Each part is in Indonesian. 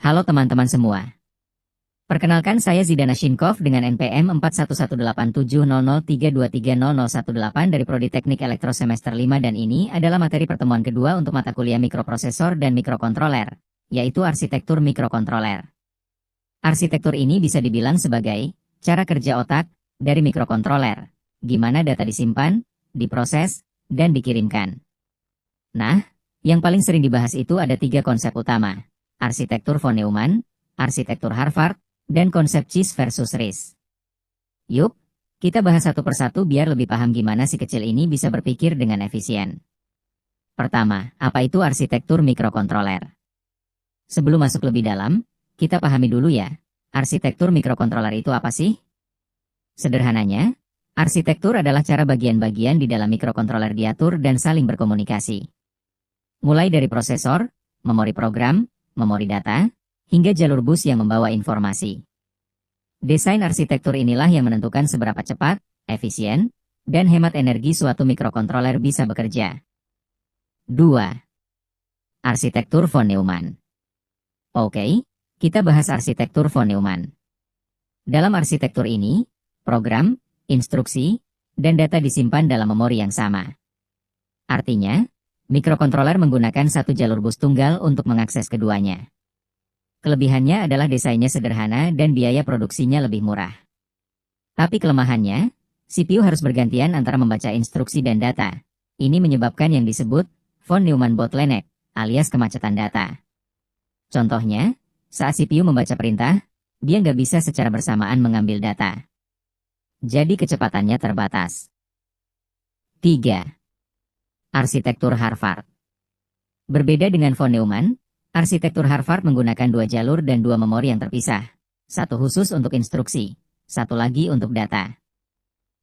Halo teman-teman semua. Perkenalkan saya Zidana Shinkov dengan NPM 41187003230018 dari Prodi Teknik Elektro semester 5 dan ini adalah materi pertemuan kedua untuk mata kuliah mikroprosesor dan mikrokontroler, yaitu arsitektur mikrokontroler. Arsitektur ini bisa dibilang sebagai cara kerja otak dari mikrokontroler, gimana data disimpan, diproses, dan dikirimkan. Nah, yang paling sering dibahas itu ada 3 konsep utama: arsitektur von Neumann, arsitektur Harvard, dan konsep CIS versus RIS. Yuk, kita bahas satu persatu biar lebih paham gimana si kecil ini bisa berpikir dengan efisien. Pertama, apa itu arsitektur mikrokontroler? Sebelum masuk lebih dalam, kita pahami dulu ya, arsitektur mikrokontroler itu apa sih? Sederhananya, arsitektur adalah cara bagian-bagian di dalam mikrokontroler diatur dan saling berkomunikasi. Mulai dari prosesor, memori program, memori data, hingga jalur bus yang membawa informasi. Desain arsitektur inilah yang menentukan seberapa cepat, efisien, dan hemat energi suatu mikrokontroler bisa bekerja. 2. Arsitektur von Neumann. Oke, kita bahas arsitektur von Neumann. Dalam arsitektur ini, program, instruksi, dan data disimpan dalam memori yang sama. Artinya, mikrokontroler menggunakan satu jalur bus tunggal untuk mengakses keduanya. Kelebihannya adalah desainnya sederhana dan biaya produksinya lebih murah. Tapi kelemahannya, CPU harus bergantian antara membaca instruksi dan data. Ini menyebabkan yang disebut von Neumann bottleneck, alias kemacetan data. Contohnya, saat CPU membaca perintah, dia nggak bisa secara bersamaan mengambil data. Jadi kecepatannya terbatas. 3. Arsitektur Harvard. Berbeda dengan von Neumann, arsitektur Harvard menggunakan 2 jalur dan 2 memori yang terpisah. Satu khusus untuk instruksi, satu lagi untuk data.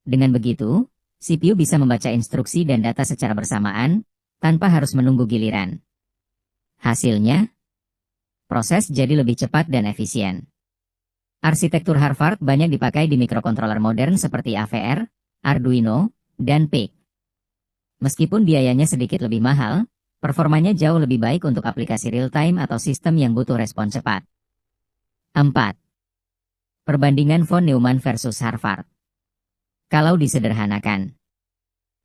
Dengan begitu, CPU bisa membaca instruksi dan data secara bersamaan, tanpa harus menunggu giliran. Hasilnya, proses jadi lebih cepat dan efisien. Arsitektur Harvard banyak dipakai di mikrokontroler modern seperti AVR, Arduino, dan PIC. Meskipun biayanya sedikit lebih mahal, performanya jauh lebih baik untuk aplikasi real-time atau sistem yang butuh respon cepat. 4. Perbandingan von Neumann versus Harvard. Kalau disederhanakan,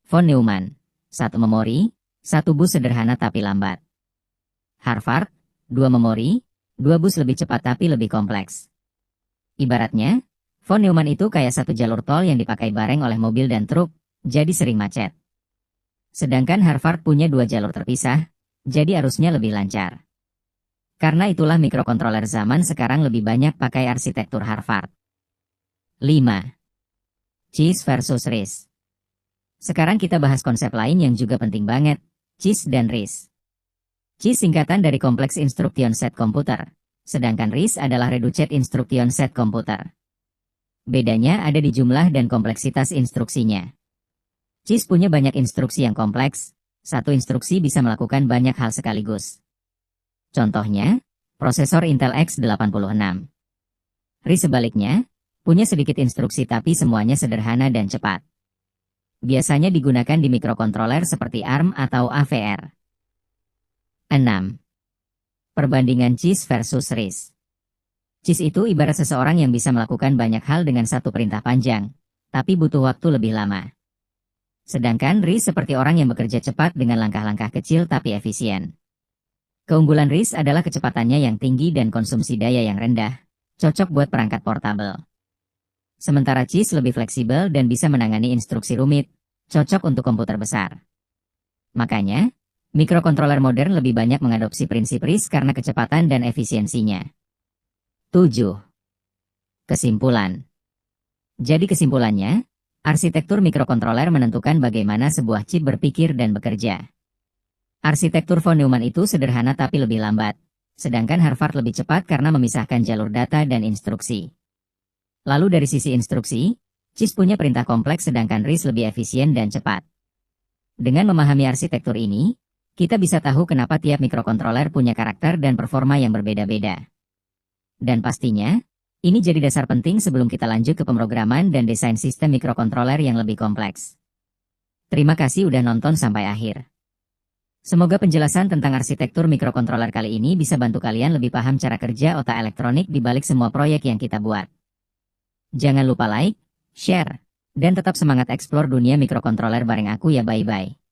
von Neumann, satu memori, satu bus sederhana tapi lambat. Harvard, 2 memori, 2 bus lebih cepat tapi lebih kompleks. Ibaratnya, von Neumann itu kayak satu jalur tol yang dipakai bareng oleh mobil dan truk, jadi sering macet. Sedangkan Harvard punya 2 jalur terpisah, jadi arusnya lebih lancar. Karena itulah mikrokontroler zaman sekarang lebih banyak pakai arsitektur Harvard. 5. CIS versus RIS. Sekarang kita bahas konsep lain yang juga penting banget, CIS dan RIS. CIS singkatan dari Complex Instruction Set Computer, sedangkan RIS adalah Reduced Instruction Set Computer. Bedanya ada di jumlah dan kompleksitas instruksinya. CIS punya banyak instruksi yang kompleks, satu instruksi bisa melakukan banyak hal sekaligus. Contohnya, prosesor Intel x86. RIS sebaliknya, punya sedikit instruksi tapi semuanya sederhana dan cepat. Biasanya digunakan di mikrokontroler seperti ARM atau AVR. 6. Perbandingan CIS versus RIS. CIS itu ibarat seseorang yang bisa melakukan banyak hal dengan satu perintah panjang, tapi butuh waktu lebih lama. Sedangkan RIS seperti orang yang bekerja cepat dengan langkah-langkah kecil tapi efisien. Keunggulan RIS adalah kecepatannya yang tinggi dan konsumsi daya yang rendah, cocok buat perangkat portabel. Sementara CIS lebih fleksibel dan bisa menangani instruksi rumit, cocok untuk komputer besar. Makanya, mikrokontroler modern lebih banyak mengadopsi prinsip RIS karena kecepatan dan efisiensinya. 7. Kesimpulan. Jadi kesimpulannya, arsitektur mikrokontroler menentukan bagaimana sebuah chip berpikir dan bekerja. Arsitektur von Neumann itu sederhana tapi lebih lambat, sedangkan Harvard lebih cepat karena memisahkan jalur data dan instruksi. Lalu dari sisi instruksi, CIS punya perintah kompleks sedangkan RIS lebih efisien dan cepat. Dengan memahami arsitektur ini, kita bisa tahu kenapa tiap mikrokontroler punya karakter dan performa yang berbeda-beda. Dan pastinya, ini jadi dasar penting sebelum kita lanjut ke pemrograman dan desain sistem mikrokontroler yang lebih kompleks. Terima kasih udah nonton sampai akhir. Semoga penjelasan tentang arsitektur mikrokontroler kali ini bisa bantu kalian lebih paham cara kerja otak elektronik di balik semua proyek yang kita buat. Jangan lupa like, share, dan tetap semangat eksplor dunia mikrokontroler bareng aku ya, bye-bye.